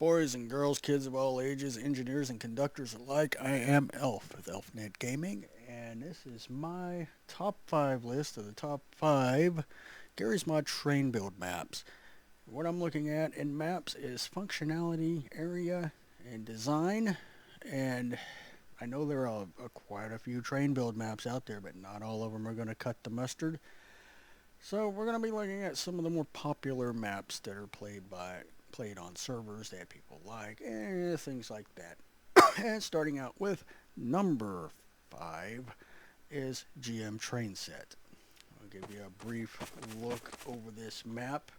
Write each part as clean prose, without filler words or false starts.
Boys and girls, kids of all ages, engineers and conductors alike. I am Elf with ElfNet Gaming, and this is my top 5 list of the top 5 Garry's Mod train build maps. What I'm looking at in maps is functionality, area, and design, and I know there are quite a few train build maps out there, but not all of them are going to cut the mustard. So we're going to be looking at some of the more popular maps that are played on servers that people like, and things like that. And starting out with number 5 is GM Train Set. I'll give you a brief look over this map.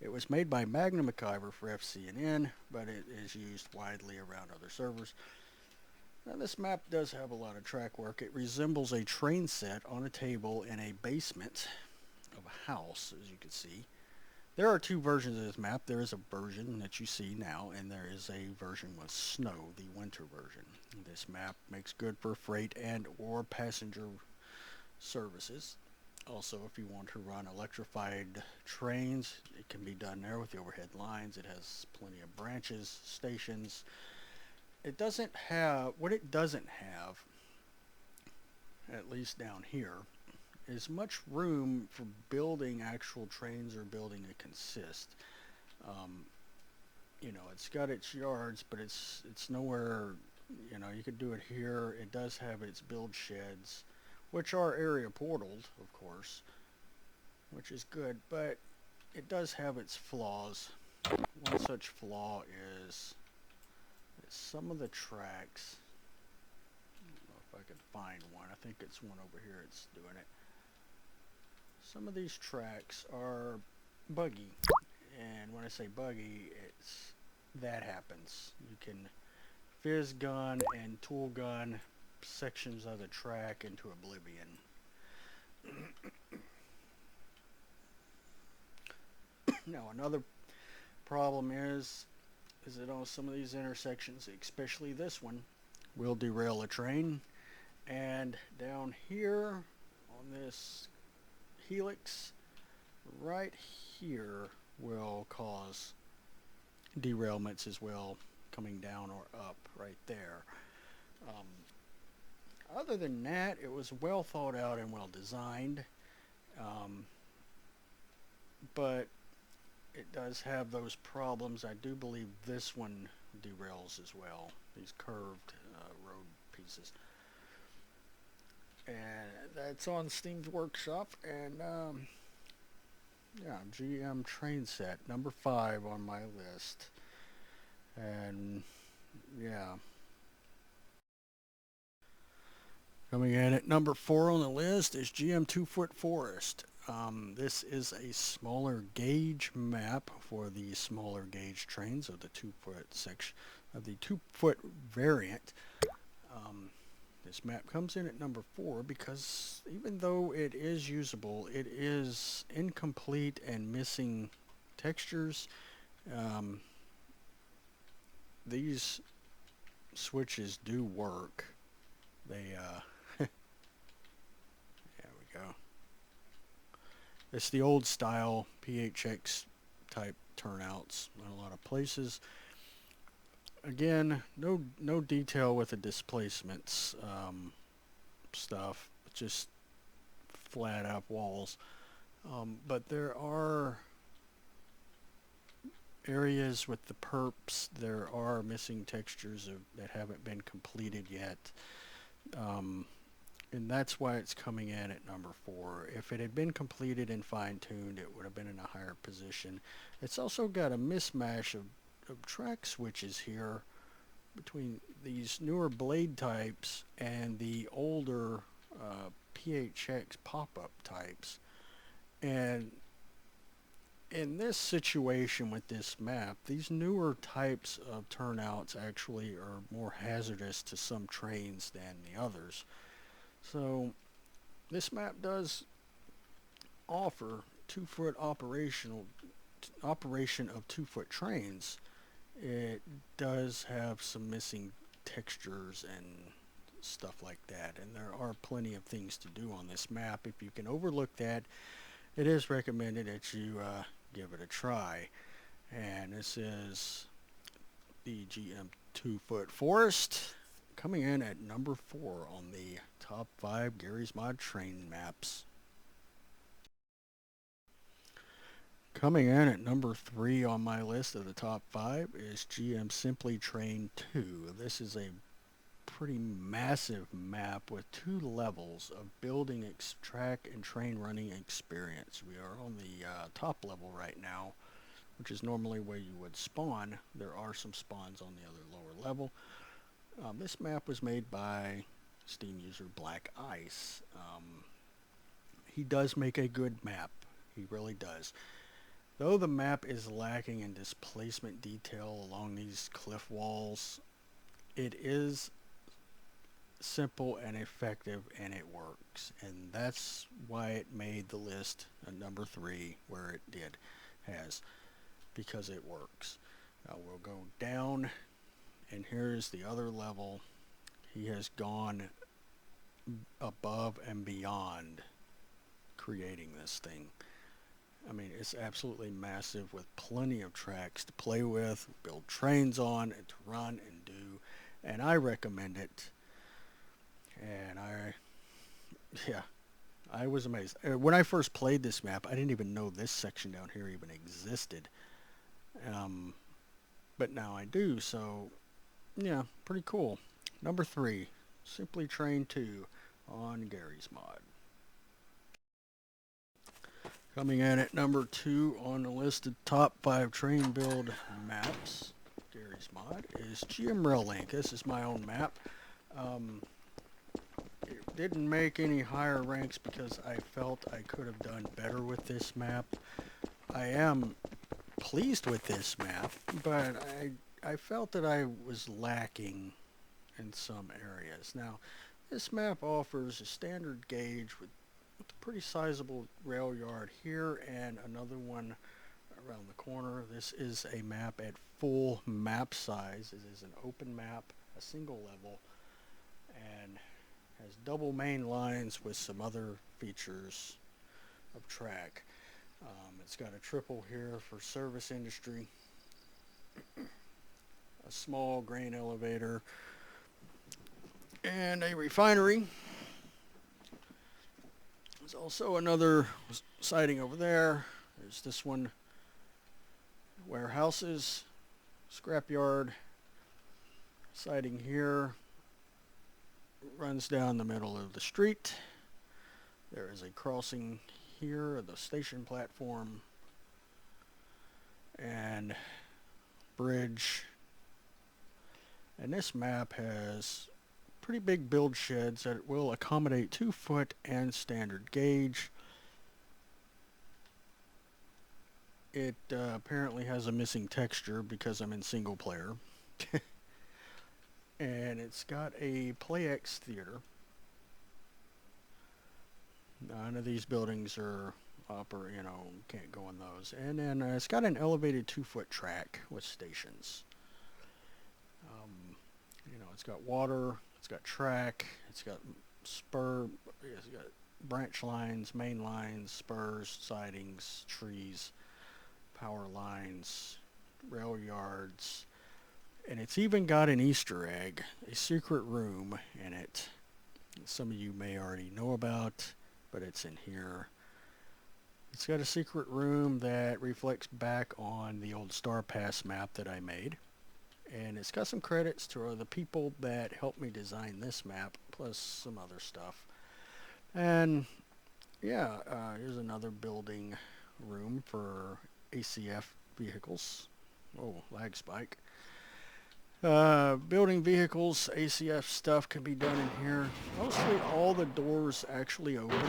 It was made by Magnum McIver for FCNN, but it is used widely around other servers. Now this map does have a lot of track work. It resembles a train set on a table in a basement of a house, as you can see. There are two versions of this map. There is a version that you see now, and there is a version with snow, the winter version. This map makes good for freight and or passenger services. Also, if you want to run electrified trains, it can be done there with the overhead lines. It has plenty of branches, stations. It doesn't have, what it doesn't have, at least down here, is much room for building actual trains or building to consist. It's got its yards, but it's nowhere. You could do it here. It does have its build sheds, which are area portaled, of course, which is good, but it does have its flaws. One such flaw is that some of the tracks, I don't know if I can find one. I think it's one over here. It's doing it. Some of these tracks are buggy, and when I say buggy, it's that happens. You can fizz gun and tool gun sections of the track into oblivion. Now another problem is that on some of these intersections, especially this one, will derail a train, and down here on this helix right here will cause derailments as well, coming down or up right there. Other than that, it was well thought out and well designed, but it does have those problems. I do believe this one derails as well, these curved road pieces. And that's on Steam's Workshop, and GM Train Set, number 5 on my list. And yeah, coming in at number 4 on the list is GM 2-Foot Forest. This is a smaller gauge map for the smaller gauge trains of the 2-foot section of the 2-foot variant. This map comes in at number 4 because even though it is usable, it is incomplete and missing textures. These switches do work. They, there we go. It's the old style PHX type turnouts in a lot of places. Again, no detail with the displacements stuff, just flat up walls. But there are areas with the perps. There are missing textures that haven't been completed yet, and that's why it's coming in at number 4. If it had been completed and fine-tuned, it would have been in a higher position. It's also got a mismatch of track switches here between these newer blade types and the older PHX pop-up types. And in this situation with this map, these newer types of turnouts actually are more hazardous to some trains than the others. So this map does offer 2-foot operation of 2-foot trains. It does have some missing textures and stuff like that, and there are plenty of things to do on this map. If you can overlook that, it is recommended that you give it a try. And this is the GM 2-foot forest. Coming in at number 4 on the top 5 Garry's Mod train maps. Coming in at number 3 on my list of the top 5 is GM Simply Train 2. This is a pretty massive map with 2 levels of building, track, and train running experience. We are on the top level right now, which is normally where you would spawn. There are some spawns on the other lower level. This map was made by Steam user Black Ice. He does make a good map. He really does. Though the map is lacking in displacement detail along these cliff walls, it is simple and effective, and it works. And that's why it made the list at number 3 where it did, because it works. We'll go down, and here's the other level. He has gone above and beyond creating this thing. I mean, it's absolutely massive with plenty of tracks to play with, build trains on, and to run and do. And I recommend it. And I was amazed. When I first played this map, I didn't even know this section down here even existed. But now I do, so yeah, pretty cool. Number 3, Simply Train 2 on Garry's Mod. Coming in at number 2 on the list of top 5 train build maps, Garry's Mod, is GM Rail Link. This is my own map. It didn't make any higher ranks because I felt I could have done better with this map. I am pleased with this map, but I felt that I was lacking in some areas. Now, this map offers a standard gauge with a pretty sizable rail yard here and another one around the corner. This is a map at full map size. It is an open map, a single level, and has double main lines with some other features of track. It's got a triple here for service industry, a small grain elevator, and a refinery. There's also another siding over there. There's this one, warehouses, scrapyard. Siding here runs down the middle of the street. There is a crossing here of the station platform and bridge. And this map has pretty big build sheds that will accommodate 2-foot and standard gauge. It apparently has a missing texture because I'm in single player. And it's got a PlayX theater. None of these buildings are can't go in those. And then it's got an elevated 2-foot track with stations. It's got water, it's got track, it's got it's got branch lines, main lines, spurs, sidings, trees, power lines, rail yards, and it's even got an Easter egg, a secret room in it. Some of you may already know about, but it's in here. It's got a secret room that reflects back on the old Star Pass map that I made. And it's got some credits to the people that helped me design this map, plus some other stuff. And yeah, here's another building room for ACF vehicles. Oh, lag spike. Building vehicles, ACF stuff can be done in here. Mostly all the doors actually open.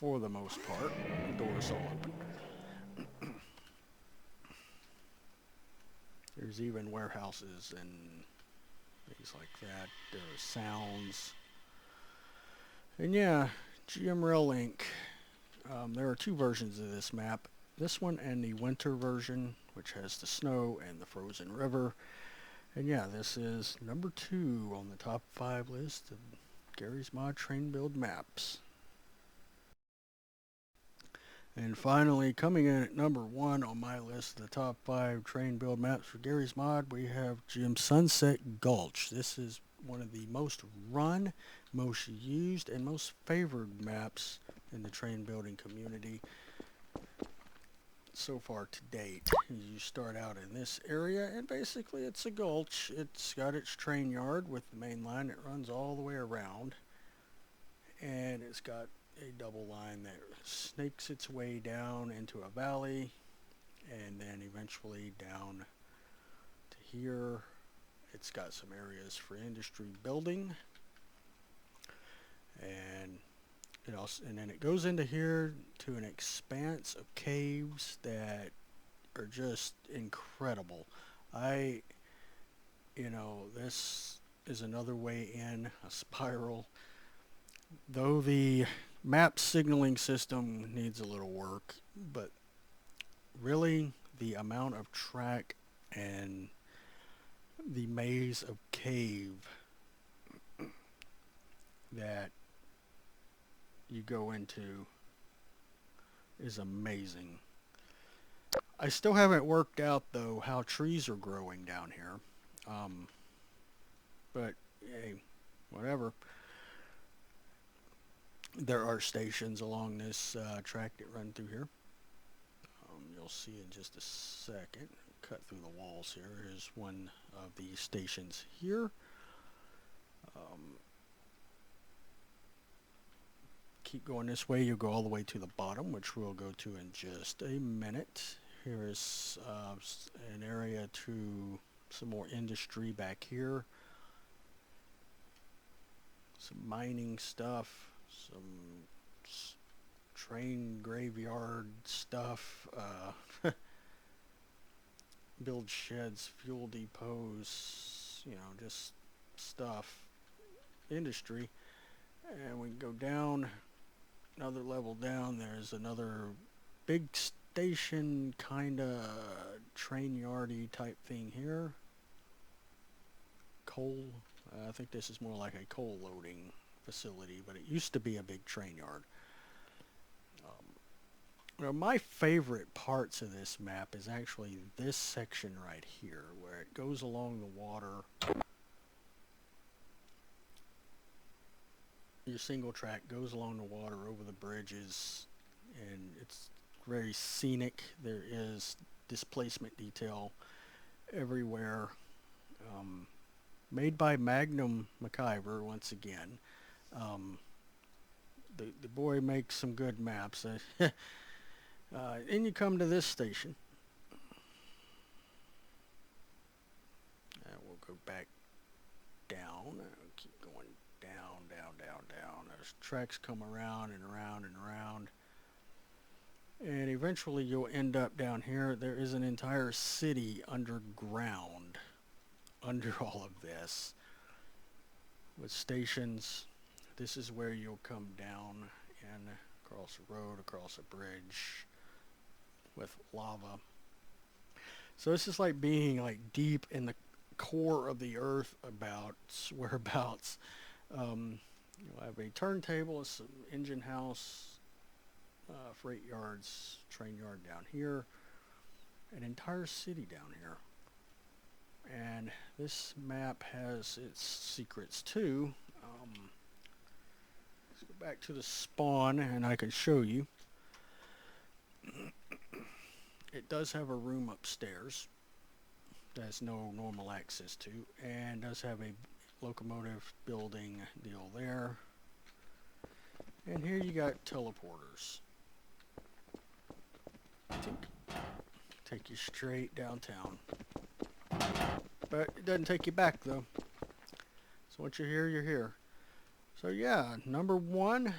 For the most part, the doors all open. There's even warehouses and things like that. There's sounds. And yeah, GM Rail Link. There are 2 versions of this map. This one and the winter version, which has the snow and the frozen river. And yeah, this is number 2 on the top 5 list of Garry's Mod train build maps. And finally, coming in at number 1 on my list of the top 5 train build maps for Garry's Mod, we have Sunset Gulch. This is one of the most run, most used, and most favored maps in the train building community so far to date. You start out in this area, and basically it's a gulch. It's got its train yard with the main line that runs all the way around, and it's got a double line that snakes its way down into a valley and then eventually down to here. It's got some areas for industry building, and and then it goes into here to an expanse of caves that are just incredible. This is another way in, a spiral. Though the map signaling system needs a little work, but really the amount of track and the maze of cave that you go into is amazing. I still haven't worked out though how trees are growing down here, but hey, whatever. There are stations along this track that run through here. You'll see in just a second. Cut through the walls here. Here's one of the stations here. Keep going this way, you'll go all the way to the bottom, which we'll go to in just a minute. Here is an area to some more industry back here. Some mining stuff, some train graveyard stuff, build sheds, fuel depots, just stuff, industry. And we go down, another level down, there's another big station, kind of train yardy type thing here. Coal, I think this is more like a coal loading facility, but it used to be a big train yard. My favorite parts of this map is actually this section right here, where it goes along the water. Your single track goes along the water over the bridges, and it's very scenic. There is displacement detail everywhere. Made by Magnum McIver once again. The boy makes some good maps. And you come to this station. We'll go back down. Keep going down, down, down, down. Those tracks come around and around and around. And eventually you'll end up down here. There is an entire city underground under all of this with stations. This is where you'll come down and across a road, across a bridge with lava. So this is like being like deep in the core of the earth, whereabouts. You'll have a turntable, some engine house, freight yards, train yard down here, an entire city down here. And this map has its secrets too. Let's go back to the spawn and I can show you. It does have a room upstairs that has no normal access to, and does have a locomotive building deal there. And here you got teleporters. Take you straight downtown. But it doesn't take you back though. So once you're here, you're here. So yeah, number 1,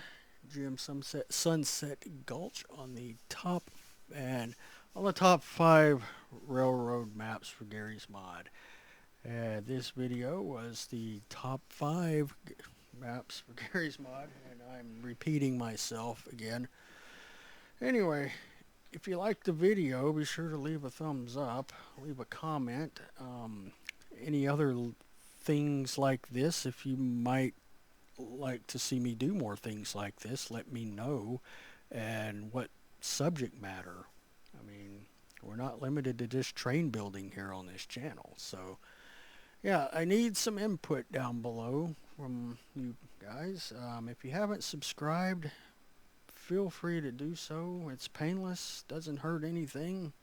Sunset Gulch on the top, and on the top 5 railroad maps for Garry's Mod. This video was the top 5 maps for Garry's Mod, and I'm repeating myself again. Anyway, if you liked the video, be sure to leave a thumbs up, leave a comment. Any other things like this, if you might like to see me do more things like this, let me know. And what subject matter. I mean, we're not limited to just train building here on this channel. So, yeah, I need some input down below from you guys. If you haven't subscribed, feel free to do so. It's painless, doesn't hurt anything.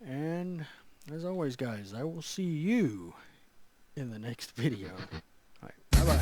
And as always, guys, I will see you in the next video. All right, bye-bye.